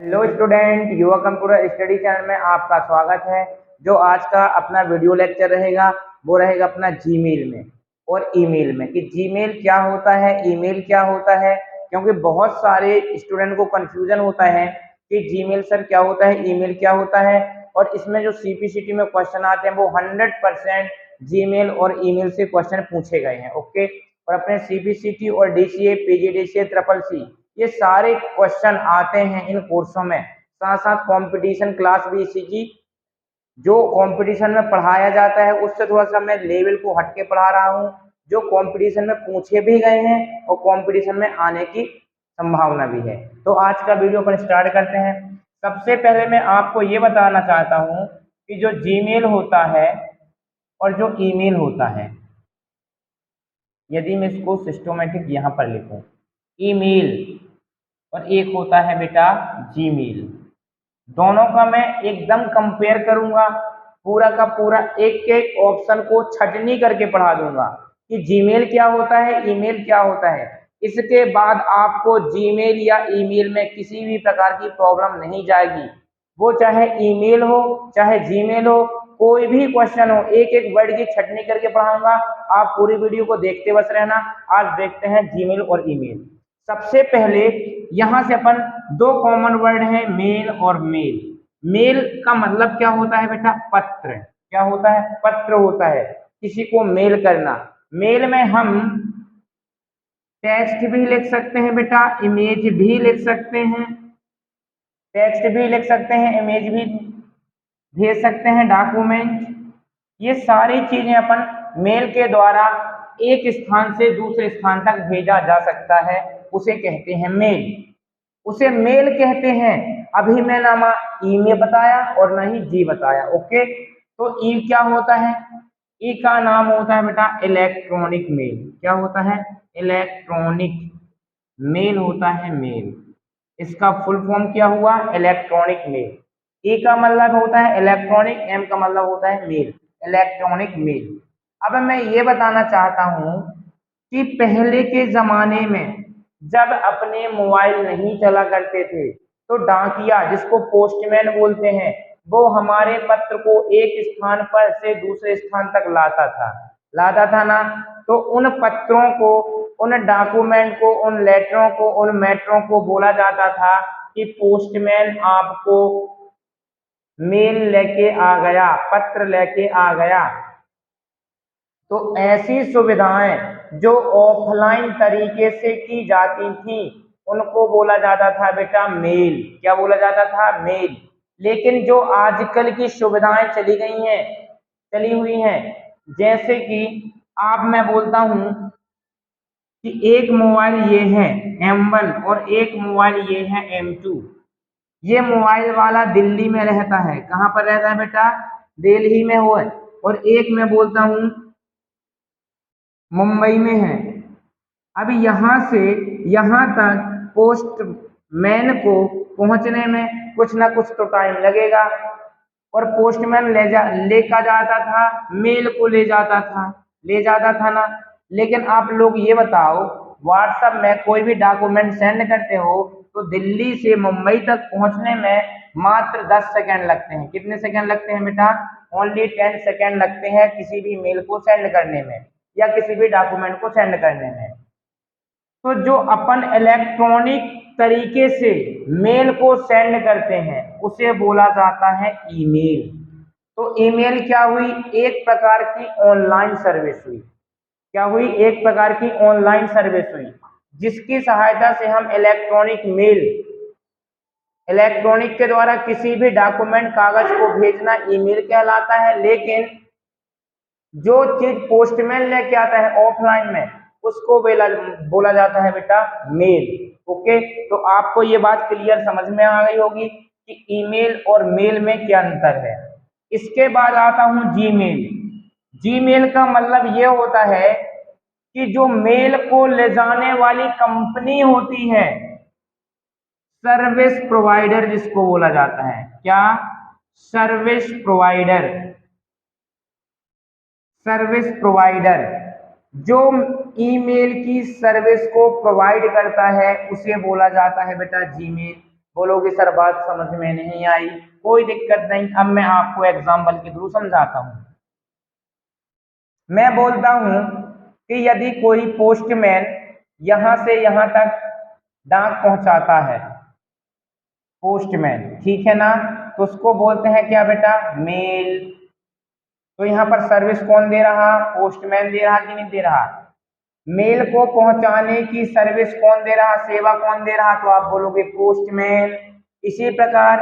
Hello student, युवा computer study channel में आपका स्वागत है। जो आज का अपना वीडियो लेक्चर रहेगा वो रहेगा अपना जीमेल में और ईमेल में कि जीमेल क्या होता है, ईमेल क्या होता है। क्योंकि बहुत सारे स्टूडेंट को कंफ्यूजन होता है कि जीमेल सर क्या होता है, ईमेल क्या होता है। और इसमें जो सीपीसीटी में क्वेश्चन आते हैं वो 100% जीमेल और ईमेल से क्वेश्चन पूछे गए हैं। ओके, और अपने सीपीसीटी और डीसीए, पीजीडीसीए, ट्रिपल सी ये सारे क्वेश्चन आते हैं इन कोर्सों में। साथ साथ कंपटीशन क्लास भी इसी की जो कंपटीशन में पढ़ाया जाता है उससे थोड़ा सा मैं लेवल को हटके पढ़ा रहा हूँ, जो कंपटीशन में पूछे भी गए हैं और कंपटीशन में आने की संभावना भी है। तो आज का वीडियो अपन स्टार्ट करते हैं। सबसे पहले मैं आपको ये बताना चाहता हूँ कि जो जीमेल होता है और जो ईमेल होता है, यदि मैं इसको सिस्टमैटिक यहाँ पर लिखूँ, ईमेल और एक होता है बेटा जीमेल, दोनों का मैं एकदम कंपेयर करूंगा। पूरा का पूरा एक एक ऑप्शन को छटनी करके पढ़ा दूंगा कि जीमेल क्या होता है, ईमेल क्या होता है। इसके बाद आपको जीमेल या ईमेल में किसी भी प्रकार की प्रॉब्लम नहीं जाएगी। वो चाहे ईमेल हो चाहे जीमेल हो, कोई भी क्वेश्चन हो, एक एक वर्ड की छटनी करके पढ़ाऊंगा। आप पूरी वीडियो को देखते बस रहना। आज देखते हैं जीमेल और ईमेल। सबसे पहले यहां से अपन दो कॉमन वर्ड है, मेल और मेल। मेल का मतलब क्या होता है बेटा? पत्र। क्या होता है? पत्र होता है, किसी को मेल करना। मेल में हम टेक्स्ट भी लिख सकते हैं बेटा, इमेज भी लिख सकते हैं, टेक्स्ट भी लिख सकते हैं, इमेज भी भेज सकते हैं, डॉक्यूमेंट। ये सारी चीजें अपन मेल के द्वारा एक स्थान से दूसरे स्थान तक भेजा जा सकता है, उसे कहते हैं मेल। उसे मेल कहते हैं। अभी मैं ना ईमेल बताया और ना ही जी बताया। ओके, तो ई क्या होता है? ई का नाम होता है बेटा इलेक्ट्रॉनिक मेल। क्या होता है? इलेक्ट्रॉनिक मेल होता है, मेल। इसका फुल फॉर्म क्या हुआ? Electronic mail. ए का मतलब होता है इलेक्ट्रॉनिक, एम का मतलब होता है मेल, इलेक्ट्रॉनिक मेल। अब मैं ये बताना चाहता हूं कि पहले के जमाने में जब अपने मोबाइल नहीं चला करते थे तो डाकिया, जिसको पोस्टमैन बोलते हैं, वो हमारे पत्र को एक स्थान पर से दूसरे स्थान तक लाता था ना। तो उन पत्रों को, उन डॉक्यूमेंट को, उन लेटरों को, उन मैटरों को बोला जाता था कि पोस्टमैन आपको मेल लेके आ गया, पत्र लेके आ गया। तो ऐसी सुविधाएं जो ऑफलाइन तरीके से की जाती थी उनको बोला जाता था बेटा मेल। क्या बोला जाता था? मेल। लेकिन जो आजकल की सुविधाएं चली हुई हैं, जैसे कि आप, मैं बोलता हूं कि एक मोबाइल ये है M1 और एक मोबाइल ये है M2। ये मोबाइल वाला दिल्ली में रहता है। कहाँ पर रहता है बेटा? दिल्ली में हो। और एक मैं बोलता हूँ मुंबई में है। अब यहाँ से यहाँ तक पोस्ट मैन को पहुंचने में कुछ ना कुछ तो टाइम लगेगा। और पोस्टमैन लेकर जाता था, मेल को ले जाता था ना। लेकिन आप लोग ये बताओ, व्हाट्सएप में कोई भी डॉक्यूमेंट सेंड करते हो तो दिल्ली से मुंबई तक पहुंचने में मात्र 10 सेकंड लगते हैं। कितने सेकंड लगते हैं बेटा? ओनली 10 सेकंड लगते हैं किसी भी मेल को सेंड करने में या किसी भी डॉक्यूमेंट को सेंड करने में। तो जो अपन इलेक्ट्रॉनिक तरीके से मेल को सेंड करते हैं उसे बोला जाता है ईमेल। तो ईमेल क्या हुई? एक प्रकार की ऑनलाइन सर्विस हुई। क्या हुई? एक प्रकार की ऑनलाइन सर्विस हुई, जिसकी सहायता से हम इलेक्ट्रॉनिक के द्वारा किसी भी डॉक्यूमेंट, कागज को भेजना ईमेल कहलाता है। लेकिन जो चीज पोस्टमैन लेके आता है ऑफलाइन में उसको बोला जाता है बेटा मेल। ओके, तो आपको ये बात क्लियर समझ में आ गई होगी कि ईमेल और मेल में क्या अंतर है। इसके बाद आता हूं जीमेल। जीमेल का मतलब ये होता है कि जो मेल को ले जाने वाली कंपनी होती है, सर्विस प्रोवाइडर जिसको बोला जाता है। क्या? Service provider. सर्विस प्रोवाइडर जो ईमेल की सर्विस को प्रोवाइड करता है उसे बोला जाता है बेटा जीमेल। बोलोगे सर बात समझ में नहीं आई, कोई दिक्कत नहीं, अब मैं आपको एग्जाम्पल के थ्रू समझाता हूँ। मैं बोलता हूँ कि यदि कोई पोस्टमैन यहाँ से यहाँ तक डाक पहुंचाता है, पोस्टमैन, ठीक है ना, तो उसको बोलते हैं क्या बेटा, मेल। तो यहाँ पर सर्विस कौन दे रहा, पोस्टमैन दे रहा कि नहीं दे रहा, मेल को पहुंचाने की सर्विस कौन दे रहा, सेवा कौन दे रहा, तो आप बोलोगे पोस्टमैन। इसी प्रकार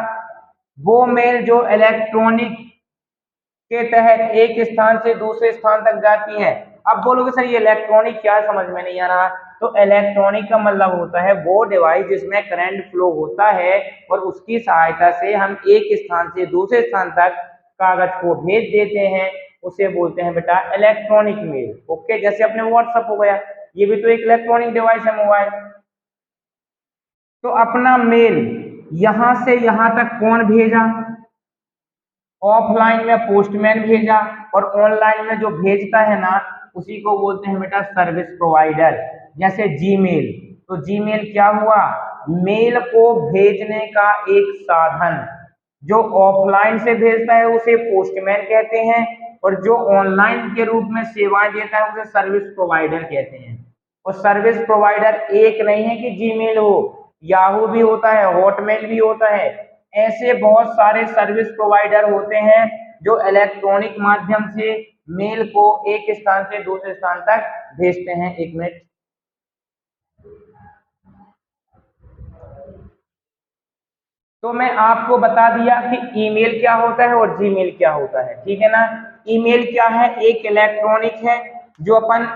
वो मेल जो इलेक्ट्रॉनिक के तहत एक स्थान से दूसरे स्थान तक जाती है। अब बोलोगे सर ये इलेक्ट्रॉनिक क्या है, समझ में नहीं आ रहा। तो इलेक्ट्रॉनिक का मतलब होता है वो डिवाइस जिसमें करंट फ्लो होता है और उसकी सहायता से हम एक स्थान से दूसरे स्थान तक कागज को भेज देते हैं, उसे बोलते हैं बेटा इलेक्ट्रॉनिक मेल। ओके, जैसे अपने व्हाट्सएप हो गया, ये भी तो एक इलेक्ट्रॉनिक डिवाइस है, मोबाइल। तो अपना मेल यहां से यहां तक कौन भेजा, ऑफलाइन में पोस्टमैन भेजा, और ऑनलाइन में जो भेजता है ना उसी को बोलते हैं बेटा सर्विस प्रोवाइडर। जैसे जीमेल, तो जीमेल क्या हुआ, मेल को भेजने का एक साधन। जो ऑफलाइन से भेजता है उसे पोस्टमैन कहते हैं, और जो ऑनलाइन के रूप में सेवाएं देता है उसे सर्विस प्रोवाइडर कहते हैं। और सर्विस प्रोवाइडर एक नहीं है कि जीमेल हो, याहू भी होता है, हॉटमेल भी होता है, ऐसे बहुत सारे सर्विस प्रोवाइडर होते हैं जो इलेक्ट्रॉनिक माध्यम से मेल को एक स्थान से दूसरे स्थान तक भेजते हैं। एक मिनट, तो मैं आपको बता दिया कि ईमेल क्या होता है और जीमेल क्या होता है, ठीक है ना। ईमेल क्या है, एक इलेक्ट्रॉनिक है जो अपन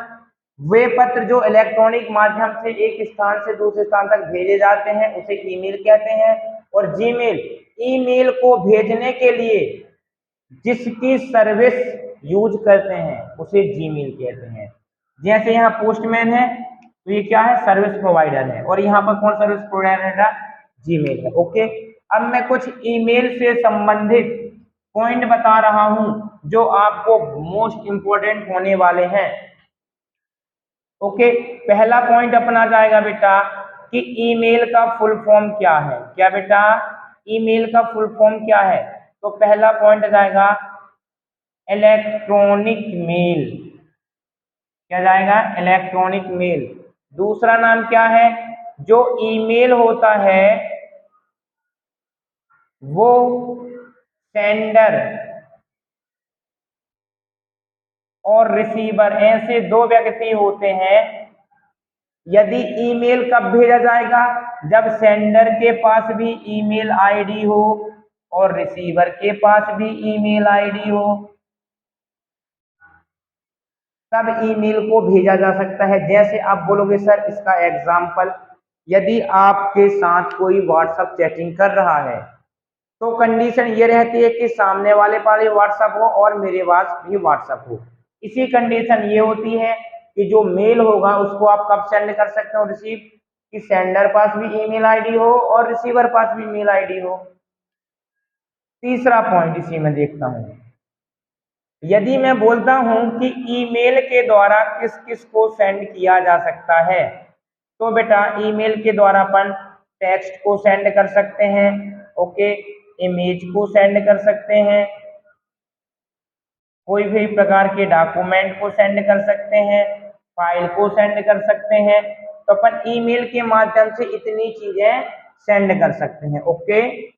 वे पत्र जो इलेक्ट्रॉनिक माध्यम से एक स्थान से दूसरे स्थान तक भेजे जाते हैं उसे ईमेल कहते हैं। और जीमेल, ईमेल को भेजने के लिए जिसकी सर्विस यूज करते हैं उसे जीमेल कहते हैं। जैसे यहाँ पोस्टमैन है तो ये क्या है, सर्विस प्रोवाइडर है, और यहाँ पर कौन सर्विस प्रोवाइडर है, जीमेल है। ओके, अब मैं कुछ ईमेल से संबंधित पॉइंट बता रहा हूं जो आपको मोस्ट इंपोर्टेंट होने वाले हैं। ओके, पहला पॉइंट अपना जाएगा बेटा कि ईमेल का फुल फॉर्म क्या है। क्या बेटा, ईमेल का फुल फॉर्म क्या है, तो पहला पॉइंट जाएगा इलेक्ट्रॉनिक मेल। क्या जाएगा, इलेक्ट्रॉनिक मेल। दूसरा नाम क्या है, जो ईमेल होता है वो सेंडर और रिसीवर, ऐसे दो व्यक्ति होते हैं। यदि ईमेल कब भेजा जाएगा, जब सेंडर के पास भी ईमेल आईडी हो और रिसीवर के पास भी ईमेल आईडी हो, तब ईमेल को भेजा जा सकता है। जैसे आप बोलोगे सर इसका एग्जाम्पल, यदि आपके साथ कोई व्हाट्सएप चैटिंग कर रहा है तो कंडीशन ये रहती है कि सामने वाले पास भी व्हाट्सएप हो और मेरे पास भी व्हाट्सएप हो। इसी कंडीशन ये होती है कि जो मेल होगा उसको आप कब सेंड कर सकते हो, रिसीव, कि सेंडर पास भी ईमेल आईडी हो और रिसीवर पास भी ईमेल आईडी हो। तीसरा पॉइंट इसी में देखता हूं, यदि मैं बोलता हूं कि ईमेल के द्वारा किस किस को सेंड किया जा सकता है, तो बेटा ईमेल के द्वारा अपन टेक्स्ट को सेंड कर सकते हैं, ओके, इमेज को सेंड कर सकते हैं, कोई भी प्रकार के डॉक्यूमेंट को सेंड कर सकते हैं, फाइल को सेंड कर सकते हैं। तो अपन ईमेल के माध्यम से इतनी चीजें सेंड कर सकते हैं। ओके,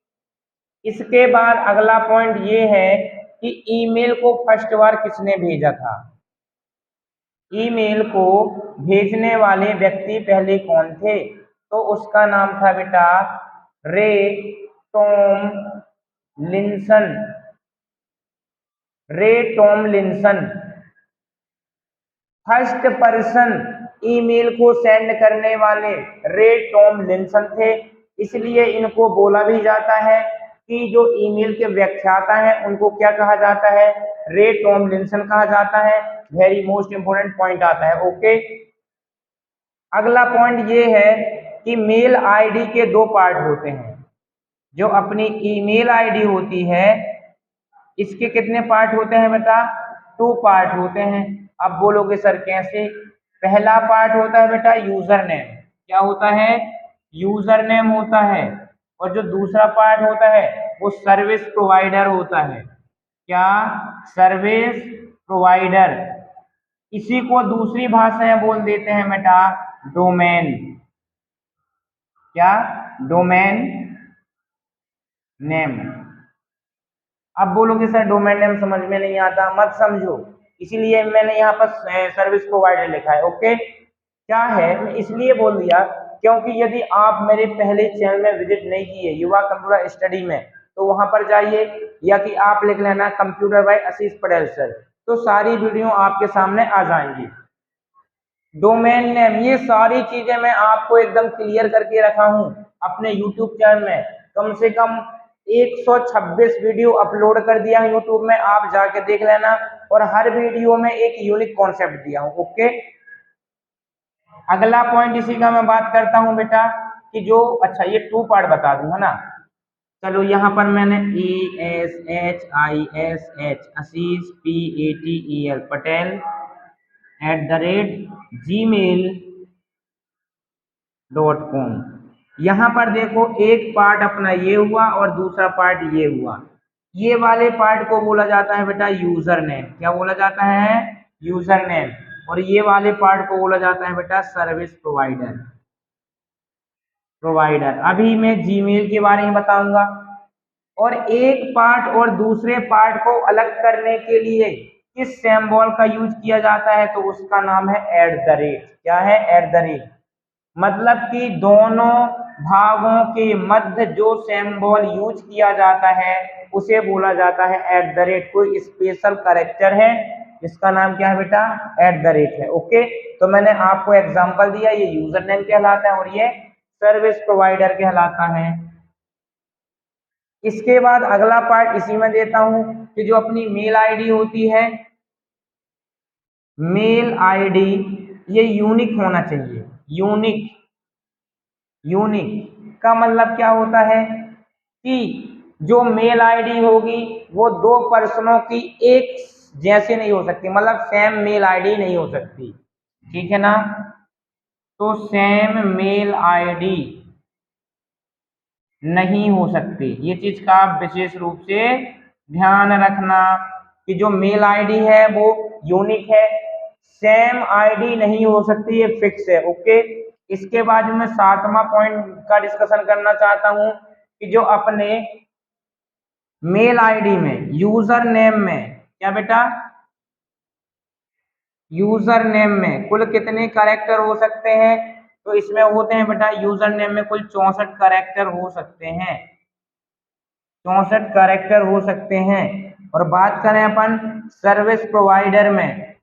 इसके बाद अगला पॉइंट ये है कि ईमेल को फर्स्ट बार किसने भेजा था। ईमेल को भेजने वाले व्यक्ति पहले कौन थे, तो उसका नाम था बेटा रे टॉमलिंसन। रे टॉमलिंसन फर्स्ट पर्सन ईमेल को सेंड करने वाले रे टॉमलिंसन थे। इसलिए इनको बोला भी जाता है कि जो ईमेल के व्याख्याता हैं उनको क्या कहा जाता है, रे टॉमलिंसन कहा जाता है। वेरी मोस्ट इंपोर्टेंट पॉइंट आता है। ओके, अगला पॉइंट ये है कि मेल आईडी के दो पार्ट होते हैं। जो अपनी ईमेल आईडी होती है इसके कितने पार्ट होते हैं बेटा, 2 पार्ट होते हैं। अब बोलोगे सर कैसे, पहला पार्ट होता है बेटा यूजर नेम। क्या होता है, यूजर नेम होता है। और जो दूसरा पार्ट होता है वो सर्विस प्रोवाइडर होता है। क्या? Service provider. इसी को दूसरी भाषा में बोल देते हैं बेटा डोमेन। क्या? Domain name. अब बोलोगे सर डोमेन नेम समझ में नहीं आता, मत समझो, इसीलिए मैंने यहाँ पर सर्विस प्रोवाइडर लिखा है। ओके, क्या है, मैं इसलिए बोल दिया क्योंकि यदि आप मेरे पहले चैनल में विजिट नहीं किए युवा कंप्यूटर स्टडी में, तो वहां पर जाइए, या कि आप लिख लेना कंप्यूटर बाय आशीष पटेल सर, तो सारी वीडियो आपके सामने आ जाएंगी। डोमेन नेम, ये सारी चीजें मैं आपको एकदम क्लियर करके रखा हूं अपने यूट्यूब चैनल में। कम से कम 126 वीडियो अपलोड कर दिया है यूट्यूब में, आप जाके देख लेना, और हर वीडियो में एक यूनिक कॉन्सेप्ट दिया हूं। ओके, अगला पॉइंट इसी का मैं बात करता हूं बेटा कि जो, अच्छा ये 2 पार्ट बता दूं, है ना। चलो यहाँ पर मैंने ASHISH आशीष PATEL पटेल @gmail.com। यहाँ पर देखो एक पार्ट अपना ये हुआ और दूसरा पार्ट ये हुआ। ये वाले पार्ट को बोला जाता है बेटा यूजर नेम। क्या बोला जाता है? User name. और ये वाले पार्ट को बोला जाता है बेटा सर्विस प्रोवाइडर। अभी मैं जीमेल के बारे में बताऊंगा, और एक पार्ट और दूसरे पार्ट को अलग करने के लिए किस सिंबल का यूज किया जाता है, तो उसका नाम है @। क्या है? @। मतलब कि दोनों भागों के मध्य जो सिंबल यूज किया जाता है उसे बोला जाता है @। कोई स्पेशल कैरेक्टर है जिसका नाम क्या है बेटा? @ है। ओके, तो मैंने आपको एग्जांपल दिया, ये यूजर नेम कहलाता है और ये सर्विस प्रोवाइडर कहलाता है। इसके बाद अगला पार्ट इसी में देता हूं कि जो अपनी मेल आईडी होती है, मेल आईडी ये यूनिक होना चाहिए। यूनिक का मतलब क्या होता है कि जो मेल आईडी होगी वो 2 पर्सनों की एक जैसी नहीं हो सकती, मतलब सेम मेल आईडी नहीं हो सकती, ठीक है ना। तो सेम मेल आईडी नहीं हो सकती, ये चीज का आप विशेष रूप से ध्यान रखना कि जो मेल आईडी है वो यूनिक है, सेम आईडी नहीं हो सकती, ये फिक्स है। ओके, इसके बाद मैं 7वां पॉइंट का डिस्कशन करना चाहता हूं कि जो अपने मेल आईडी में यूजर नेम में, क्या बेटा? यूजर नेम में कुल कितने कैरेक्टर हो सकते हैं, तो इसमें होते हैं बेटा यूजर नेम में कुल 64 कैरेक्टर हो सकते हैं। 64 कैरेक्टर हो सकते हैं। और बात करें अपन सर्विस प्रोवाइडर में,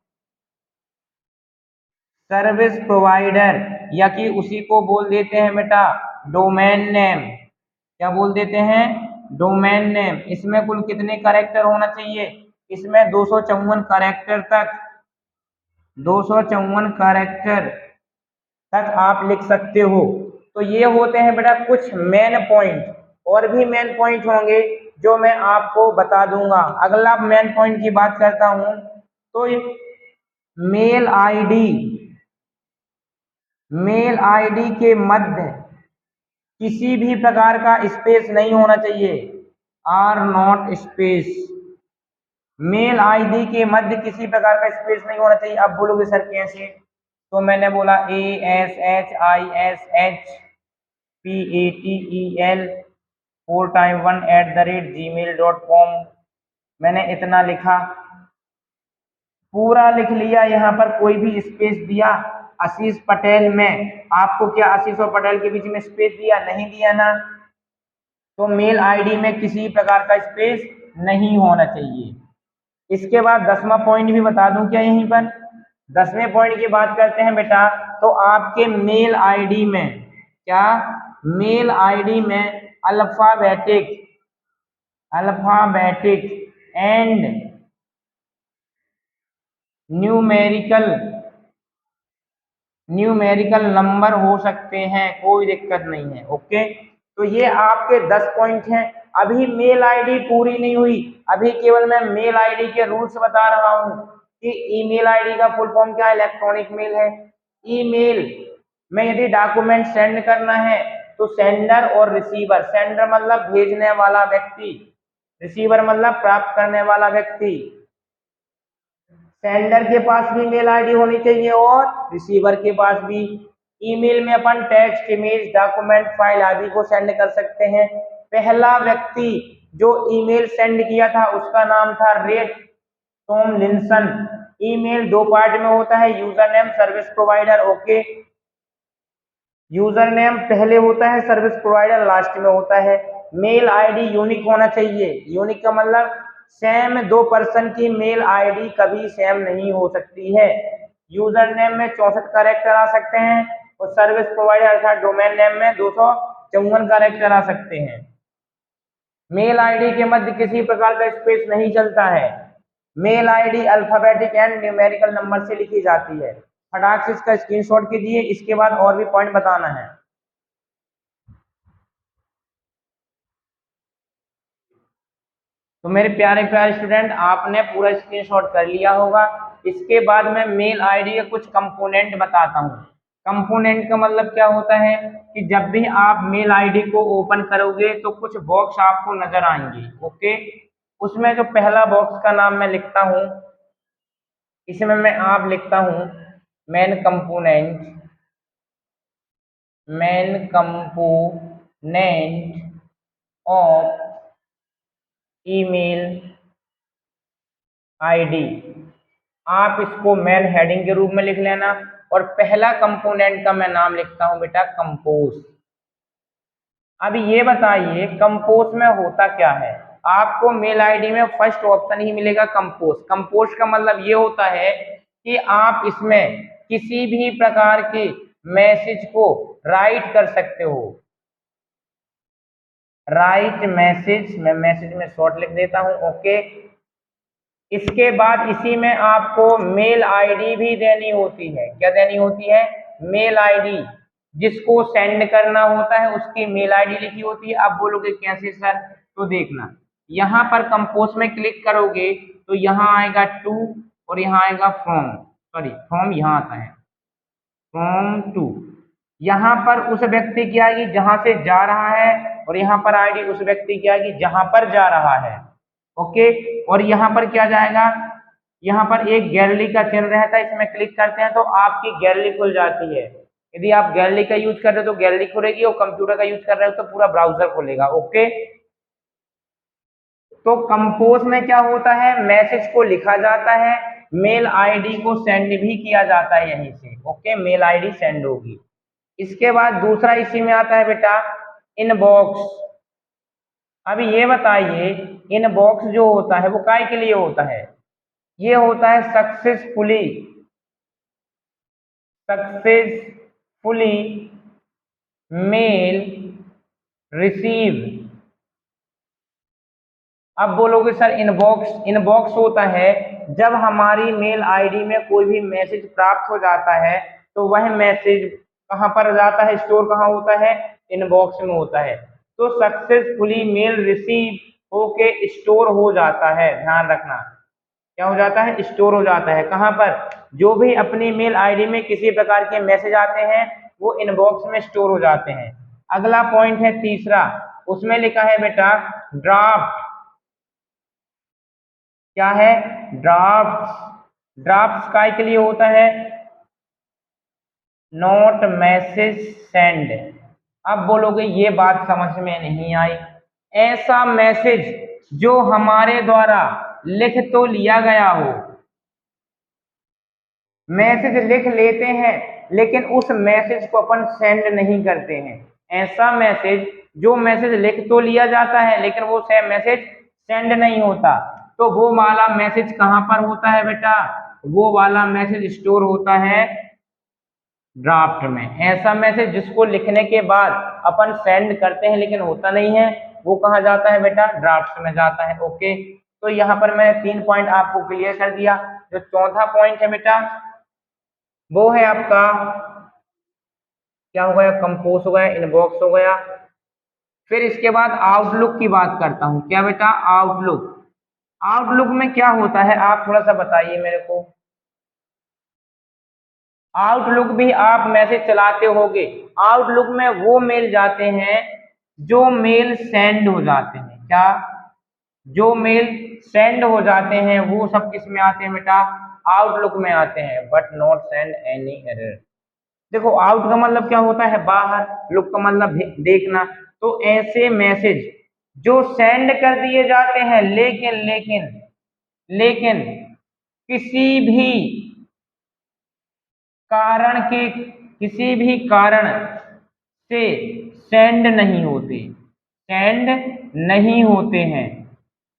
सर्विस प्रोवाइडर या कि उसी को बोल देते हैं बेटा डोमेन नेम। क्या बोल देते हैं? Domain name. इसमें कुल कितने कैरेक्टर होना चाहिए? इसमें 254 कैरेक्टर तक, 254 कैरेक्टर तक आप लिख सकते हो। तो ये होते हैं बेटा कुछ मेन पॉइंट, और भी मेन पॉइंट होंगे जो मैं आपको बता दूंगा। अगला मेन पॉइंट की बात करता हूं तो मेल आईडी, मेल आईडी के मध्य किसी भी प्रकार का स्पेस नहीं होना चाहिए, are not space. Mail ID के मध्य किसी प्रकार का स्पेस नहीं होना चाहिए। अब बोलोगे सर कैसे, तो मैंने बोला ASHISHPATEL 4x1 @gmail.com। मैंने इतना लिखा, पूरा लिख लिया, यहाँ पर कोई भी स्पेस दिया आशीष पटेल में? आपको क्या आशीष और पटेल के बीच में स्पेस दिया? नहीं दिया ना। तो मेल आईडी में किसी प्रकार का स्पेस नहीं होना चाहिए। इसके बाद 10वां पॉइंट भी बता दूं क्या यहीं पर? 10वें पॉइंट की बात करते हैं बेटा, तो आपके मेल आईडी में, क्या? मेल आईडी में अल्फाबेटिक एंड न्यूमेरिकल नंबर हो सकते हैं, कोई दिक्कत नहीं है। ओके, तो ये आपके 10 पॉइंट हैं। अभी मेल आईडी पूरी नहीं हुई, अभी केवल मैं मेल आईडी के रूल्स बता रहा हूं कि ईमेल आईडी का फुल फॉर्म क्या है? इलेक्ट्रॉनिक मेल है। ईमेल में यदि डॉक्यूमेंट सेंड करना है तो सेंडर और रिसीवर, सेंडर मतलब भेजने वाला व्यक्ति, रिसीवर मतलब प्राप्त करने वाला व्यक्ति। सेंडर के पास भी मेल आईडी होनी चाहिए और रिसीवर के पास भी। ईमेल में अपन टेक्स्ट, इमेज, डॉक्यूमेंट, फाइल आदि को सेंड कर सकते हैं। पहला व्यक्ति जो ईमेल सेंड किया था उसका नाम था रेड टॉमलिंसन। ईमेल दो पार्ट में होता है, user name, service provider. Okay, user name पहले होता है, सर्विस प्रोवाइडर लास्ट में होता है। मेल आईडी यूनिक होना चाहिए। यूनिक का मतलब सेम दो पर्सन की मेल आईडी कभी सेम नहीं हो सकती है। यूजर नेम में 64 कैरेक्टर आ सकते हैं और सर्विस प्रोवाइडर अर्थात डोमेन नेम में 254 कैरेक्टर आ सकते हैं। मेल आईडी के मध्य किसी प्रकार का स्पेस नहीं चलता है। Mail ID alphabetic and numerical number से लिखी जाती है। फटाक से इसका स्क्रीनशॉट कीजिए, इसके बाद और भी पॉइंट बताना है। तो मेरे प्यारे प्यारे स्टूडेंट, आपने पूरा स्क्रीनशॉट कर लिया होगा। इसके बाद मैं मेल आईडी के कुछ कंपोनेंट बताता हूँ। कंपोनेंट का मतलब क्या होता है कि जब भी आप मेल आईडी को ओपन करोगे तो कुछ बॉक्स आपको नजर आएंगे। ओके, उसमें जो पहला बॉक्स का नाम मैं लिखता हूँ, इसमें मैं आप लिखता हूँ main component, main component of email ID. आप इसको मेन हेडिंग के रूप में लिख लेना। और पहला कंपोनेंट का मैं नाम लिखता हूं बेटा कंपोज। अब ये बताइए कंपोज में होता क्या है। आपको मेल आईडी में फर्स्ट ऑप्शन ही मिलेगा कंपोज। कंपोज का मतलब ये होता है कि आप इसमें किसी भी प्रकार के मैसेज को राइट कर सकते हो। राइट मैसेज, मैं मैसेज में शॉर्ट लिख देता हूं। ओके, इसके बाद इसी में आपको मेल आईडी भी देनी होती है। क्या देनी होती है? Mail ID. जिसको सेंड करना होता है उसकी मेल आईडी लिखी होती है। अब बोलोगे कैसे सर? तो देखना, यहाँ पर कंपोज में क्लिक करोगे तो यहाँ आएगा टू और यहाँ आएगा फ्रॉम, सॉरी फ्रॉम यहाँ आता है, फ्रॉम टू। यहाँ पर उस व्यक्ति की आएगी जहां से जा रहा है और यहाँ पर आईडी उस व्यक्ति की आएगी जहां पर जा रहा है। ओके, और यहाँ पर क्या जाएगा, यहाँ पर एक गैलरी का चिन्ह रहता है, इसमें क्लिक करते हैं तो आपकी गैलरी खुल जाती है। यदि आप गैलरी का यूज कर रहे हो तो गैलरी खुलेगी और कंप्यूटर का यूज कर रहे हो तो पूरा ब्राउजर खुलेगा। ओके, तो कंपोज में क्या होता है, मैसेज को लिखा जाता है, मेल आईडी को सेंड भी किया जाता है यहीं से। ओके, मेल आईडी सेंड होगी। इसके बाद दूसरा इसी में आता है बेटा इनबॉक्स। अब ये बताइए इनबॉक्स जो होता है वो काय के लिए होता है? ये होता है सक्सेसफुली मेल रिसीव। अब बोलोगे सर इनबॉक्स होता है जब हमारी मेल आईडी में कोई भी मैसेज प्राप्त हो जाता है तो वह मैसेज कहां पर जाता है, स्टोर कहां होता है? इनबॉक्स में होता है। तो सक्सेसफुली मेल रिसीव होके स्टोर हो जाता है। ध्यान रखना, क्या हो जाता है? स्टोर हो जाता है। कहां पर? जो भी अपनी मेल आईडी में किसी प्रकार के मैसेज आते हैं वो इनबॉक्स में स्टोर हो जाते हैं। अगला पॉइंट है तीसरा, उसमें लिखा है बेटा ड्राफ्ट। क्या है? ड्राफ्ट। ड्राफ्ट काय के लिए होता है? Note message send. अब बोलोगे ये बात समझ में नहीं आई। ऐसा मैसेज जो हमारे द्वारा लिख तो लिया गया हो, मैसेज लिख लेते हैं लेकिन उस मैसेज को अपन सेंड नहीं करते हैं। ऐसा मैसेज जो मैसेज लिख तो लिया जाता है लेकिन वो सेम मैसेज सेंड नहीं होता, तो वो वाला मैसेज कहां पर होता है बेटा? वो वाला मैसेज स्टोर होता है ड्राफ्ट में। ऐसा मैसेज जिसको लिखने के बाद अपन सेंड करते हैं लेकिन होता नहीं है, वो कहाँ जाता है बेटा? ड्राफ्ट में जाता है। ओके, तो यहाँ पर मैंने 3 पॉइंट आपको क्लियर कर दिया। जो चौथा पॉइंट है बेटा वो है आपका क्या हो गया? कंपोज हो गया, इनबॉक्स हो गया। फिर इसके बाद आउटलुक की बात करता हूँ। क्या बेटा? आउटलुक। आउटलुक में क्या होता है आप थोड़ा सा बताइए मेरे को। आउटलुक भी आप मैसेज चलाते होगे, आउटलुक में वो मेल जाते हैं जो मेल सेंड हो जाते हैं। क्या? जो मेल सेंड हो जाते हैं वो सब किस में आते हैं बेटा? आउटलुक में आते हैं, but not send any error. देखो आउट का मतलब क्या होता है? बाहर, लुक का मतलब देखना। तो ऐसे मैसेज जो सेंड कर दिए जाते हैं लेकिन लेकिन लेकिन किसी भी कारण से सेंड नहीं होते हैं,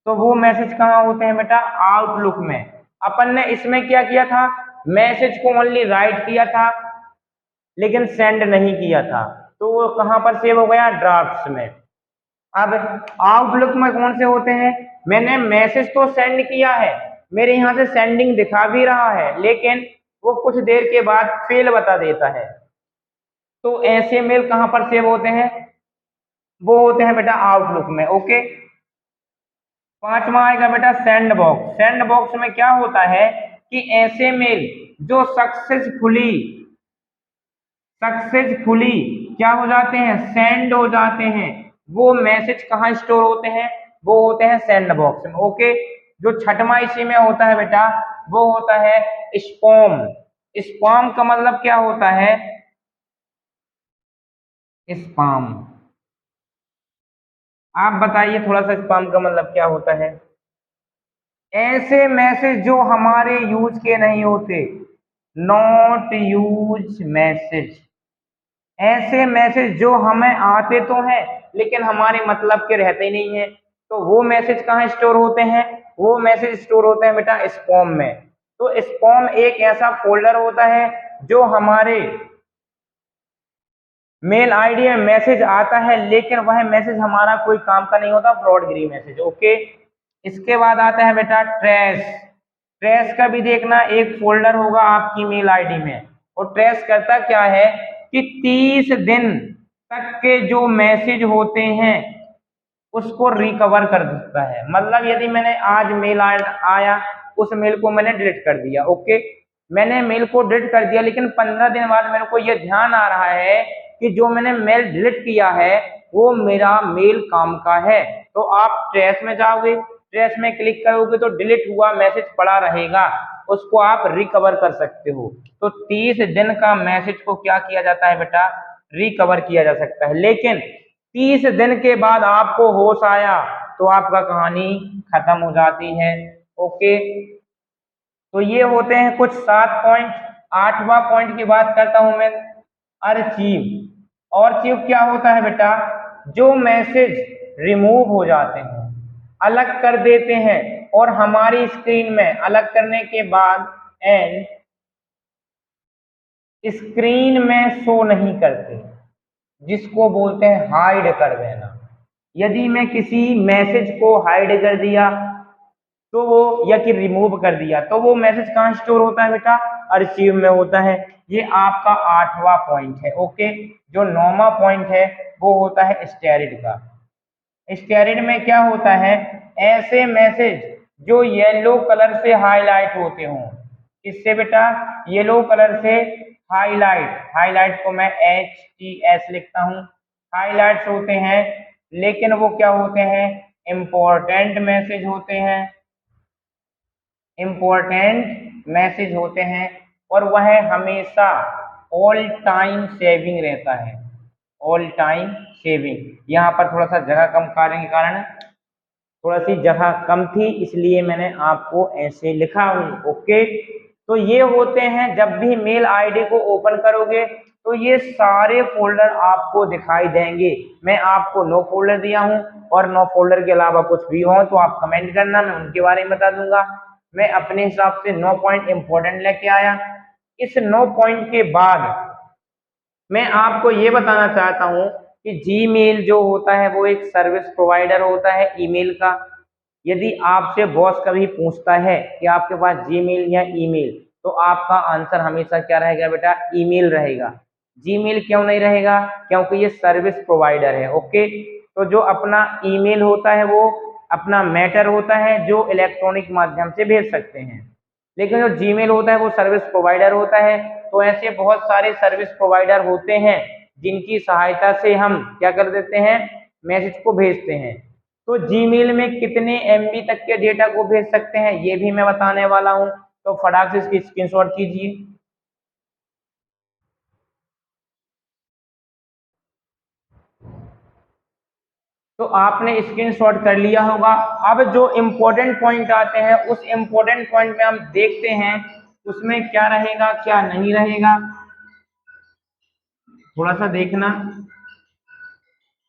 तो वो मैसेज कहाँ होते हैं बेटा? आउटलुक में। अपन ने इसमें क्या किया था? मैसेज को ओनली राइट किया था लेकिन सेंड नहीं किया था, तो वो कहाँ पर सेव हो गया? ड्राफ्ट्स में। अब आउटलुक में कौन से होते हैं? मैंने मैसेज तो सेंड किया है, मेरे यहाँ से सेंडिंग दिखा भी रहा है, लेकिन वो कुछ देर के बाद फेल बता देता है। तो ऐसे मेल कहाँ पर सेव होते हैं? वो होते हैं बेटा आउटलुक में। ओके। पांचवा आएगा बेटा सेंड बॉक्स। सेंड बॉक्स में क्या होता है कि ऐसे मेल जो सक्सेसफुली क्या हो जाते हैं? सेंड हो जाते हैं, वो मैसेज कहाँ स्टोर होते हैं? वो होते हैं सेंड बॉक्स में। ओके। जो छठवां इसी में होता है बेटा, वो होता है स्पैम। स्पैम का मतलब क्या होता है? स्पैम। आप बताइए थोड़ा सा, स्पैम का मतलब क्या होता है? ऐसे मैसेज जो हमारे यूज के नहीं होते, नॉट यूज मैसेज। ऐसे मैसेज जो हमें आते तो हैं लेकिन हमारे मतलब के रहते ही नहीं है, तो वो मैसेज कहाँ स्टोर होते हैं? वो मैसेज स्टोर होते हैं बेटा स्पैम में। तो स्पैम एक ऐसा फोल्डर होता है जो हमारे मेल आईडी में मैसेज आता है लेकिन वह मैसेज हमारा कोई काम का नहीं होता, फ्रॉडगिरी मैसेज। ओके। इसके बाद आता है बेटा ट्रेस। ट्रेस का भी देखना, एक फोल्डर होगा आपकी मेल आईडी में, और ट्रेस करता क्या है कि 30 दिन तक के जो मैसेज होते हैं उसको रिकवर कर देता है। मतलब यदि मैंने आज मेल आया, उस मेल को मैंने डिलीट कर दिया। ओके। मैंने मेल को डिलीट कर दिया लेकिन 15 दिन बाद मेरे को यह ध्यान आ रहा है कि जो मैंने मेल डिलीट किया है वो मेरा मेल काम का है, तो आप ट्रेस में जाओगे, ट्रेस में क्लिक करोगे तो डिलीट हुआ मैसेज पड़ा रहेगा, उसको आप रिकवर कर सकते हो। तो 30 दिन का मैसेज को क्या किया जाता है बेटा? रिकवर किया जा सकता है। लेकिन 30 दिन के बाद आपको होश आया तो आपका कहानी खत्म हो जाती है। ओके। तो ये होते हैं कुछ 7 पॉइंट। 8वां पॉइंट की बात करता हूं मैं, अर्चीव। अर्चीव क्या होता है बेटा? जो मैसेज रिमूव हो जाते हैं, अलग कर देते हैं, और हमारी स्क्रीन में अलग करने के बाद एंड स्क्रीन में शो नहीं करते, जिसको बोलते हैं हाइड कर देना। यदि मैं किसी मैसेज को हाइड कर दिया तो वो, या कि रिमूव कर दिया, तो वो मैसेज कहाँ स्टोर होता है बेटा? अर्चीव में होता है। ये आपका 8वां पॉइंट है। ओके। जो 9वां पॉइंट है वो होता है स्टेरिड का। स्टेरिड में क्या होता है? ऐसे मैसेज जो येलो कलर से हाईलाइट होते हों। किससे बेटा? येलो कलर से हाईलाइट। हाईलाइट को मैं HTS लिखता हूं। हाईलाइट्स होते हैं, लेकिन वो क्या होते हैं? इंपॉर्टेंट मैसेज होते हैं। इंपॉर्टेंट मैसेज होते हैं, और वह हमेशा ऑल टाइम सेविंग रहता है। All time saving. यहाँ पर थोड़ा सा जगह कम कार्य के कारण थोड़ा सी जगह कम थी, इसलिए मैंने आपको ऐसे लिखा हूँ। ओके। तो ये होते हैं, जब भी मेल आईडी को ओपन करोगे तो ये सारे फोल्डर आपको दिखाई देंगे। मैं आपको 9 फोल्डर दिया हूँ, और 9 फोल्डर के अलावा कुछ भी हो तो आप कमेंट करना, मैं उनके बारे में बता दूंगा। मैं अपने हिसाब से 9 पॉइंट इंपॉर्टेंट लेके आया। इस 9 पॉइंट के बाद मैं आपको ये बताना चाहता हूं कि जीमेल जो होता है वो एक सर्विस प्रोवाइडर होता है ईमेल का। यदि आपसे बॉस कभी पूछता है कि आपके पास जीमेल या ईमेल, तो आपका आंसर हमेशा क्या रहेगा बेटा? ईमेल रहेगा। जीमेल क्यों नहीं रहेगा? क्योंकि ये सर्विस प्रोवाइडर है। ओके। तो जो अपना ईमेल होता है वो अपना मैटर होता है जो इलेक्ट्रॉनिक माध्यम से भेज सकते हैं, लेकिन जो जीमेल होता है वो सर्विस प्रोवाइडर होता है। तो ऐसे बहुत सारे सर्विस प्रोवाइडर होते हैं जिनकी सहायता से हम क्या कर देते हैं, मैसेज को भेजते हैं। तो जीमेल में कितने एमबी तक के डेटा को भेज सकते हैं ये भी मैं बताने वाला हूं। तो फटाक से इसकी स्क्रीनशॉट कीजिए। तो आपने स्क्रीनशॉट कर लिया होगा। अब जो इम्पोर्टेंट पॉइंट आते हैं उस इम्पोर्टेंट पॉइंट में हम देखते हैं उसमें क्या रहेगा क्या नहीं रहेगा, थोड़ा सा देखना।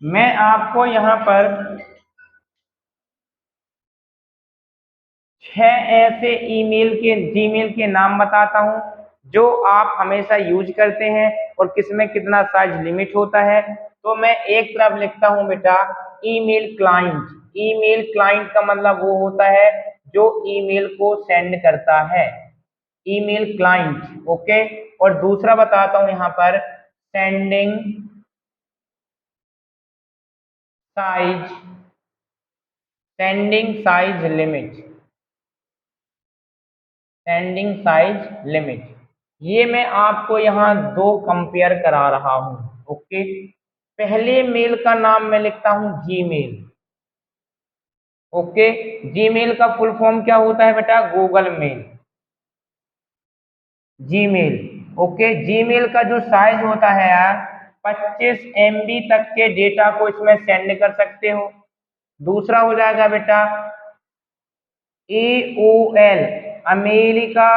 मैं आपको यहाँ पर 6 ऐसे जीमेल के नाम बताता हूँ जो आप हमेशा यूज करते हैं और किसमें कितना साइज लिमिट होता है। तो मैं एक तरफ लिखता हूँ बेटा ईमेल क्लाइंट। ईमेल क्लाइंट का मतलब वो होता है जो ईमेल को सेंड करता है, ईमेल क्लाइंट। ओके। और दूसरा बताता हूँ यहाँ पर sending size, sending size limit, sending size limit. ये मैं आपको यहाँ दो कंपेयर करा रहा हूँ। ओके। पहले मेल का नाम मैं लिखता हूँ जीमेल। ओके। जीमेल का फुल फॉर्म क्या होता है बेटा, Google mail, Gmail. Okay. Gmail का जो साइज होता है यार 25 MB तक के डेटा को इसमें सेंड कर सकते हो। दूसरा हो जाएगा बेटा AOL, America,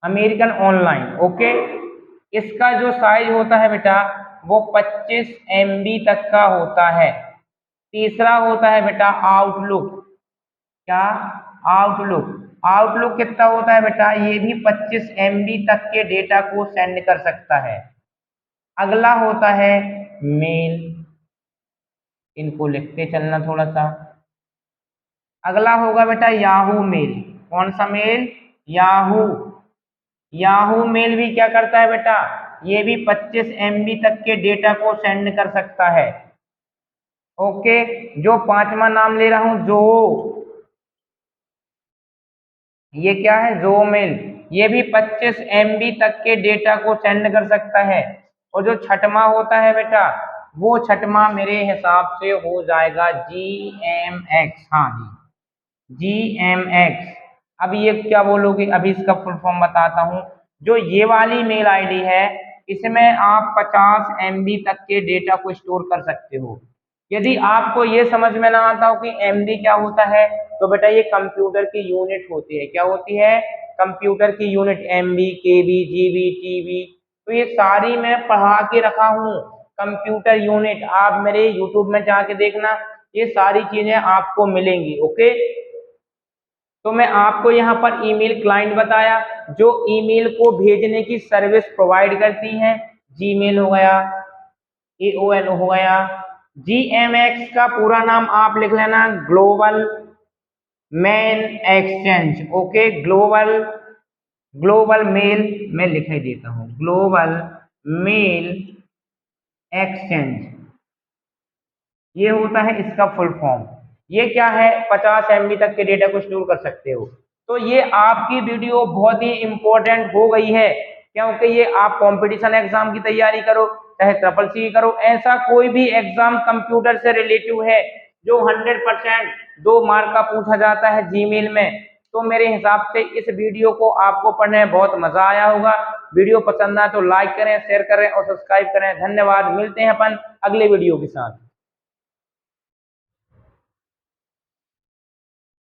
American online. Okay. इसका जो साइज होता है बेटा वो 25 MB तक का होता है। तीसरा होता है बेटा आउटलुक। क्या, आउटलुक। आउटलुक कितना होता है बेटा, ये भी 25 MB तक के डेटा को सेंड कर सकता है। अगला होता है मेल, इनको लिखते चलना थोड़ा सा। अगला होगा बेटा याहू मेल। कौन सा मेल, याहू। याहू मेल भी क्या करता है बेटा, ये भी 25 MB तक के डेटा को सेंड कर सकता है। ओके। जो पांचवा नाम ले रहा हूं जो, ये क्या है, जो मेल, ये भी 25 MB तक के डेटा को सेंड कर सकता है। और जो छठवां होता है बेटा वो छठवां मेरे हिसाब से हो जाएगा GMX। हाँ जी, GMX। अब ये क्या बोलोगे, अभी इसका फुल फॉर्म बताता हूँ। जो ये वाली मेल आईडी है इसमें आप 50 MB तक के डेटा को स्टोर कर सकते हो। यदि आपको ये समझ में ना आता हो कि MB क्या होता है तो बेटा ये कंप्यूटर की यूनिट होती है। क्या होती है, कंप्यूटर की unit. MB, KB, GB, TB, तो ये सारी मैं पढ़ा के रखा हूँ। कंप्यूटर यूनिट आप मेरे यूट्यूब में जाके देखना, ये सारी चीजें आपको मिलेंगी। ओके। तो मैं आपको यहाँ पर ईमेल क्लाइंट बताया जो ईमेल को भेजने की सर्विस प्रोवाइड करती हैं। जीमेल हो गया, AOL हो गया। GMX का पूरा नाम आप लिख लेना, global mail exchange. Okay. Global, global mail मैं लिख ही देता हूँ, ग्लोबल मेल एक्सचेंज, ये होता है इसका फुल फॉर्म। ये क्या है, 50 MB तक के डेटा को स्टोर कर सकते हो। तो ये आपकी वीडियो बहुत ही इंपॉर्टेंट हो गई है क्योंकि ये आप कंपटीशन एग्जाम की तैयारी करो चाहे CCC करो, ऐसा कोई भी एग्जाम कंप्यूटर से रिलेटिव है जो 100% 2 मार्क का पूछा जाता है जीमेल में, तो मेरे हिसाब से इस वीडियो को आपको पढ़ने में बहुत मजा आया होगा। वीडियो पसंद आए तो लाइक करें, शेयर करें और सब्सक्राइब करें। धन्यवाद। मिलते हैं अपन अगले वीडियो के साथ।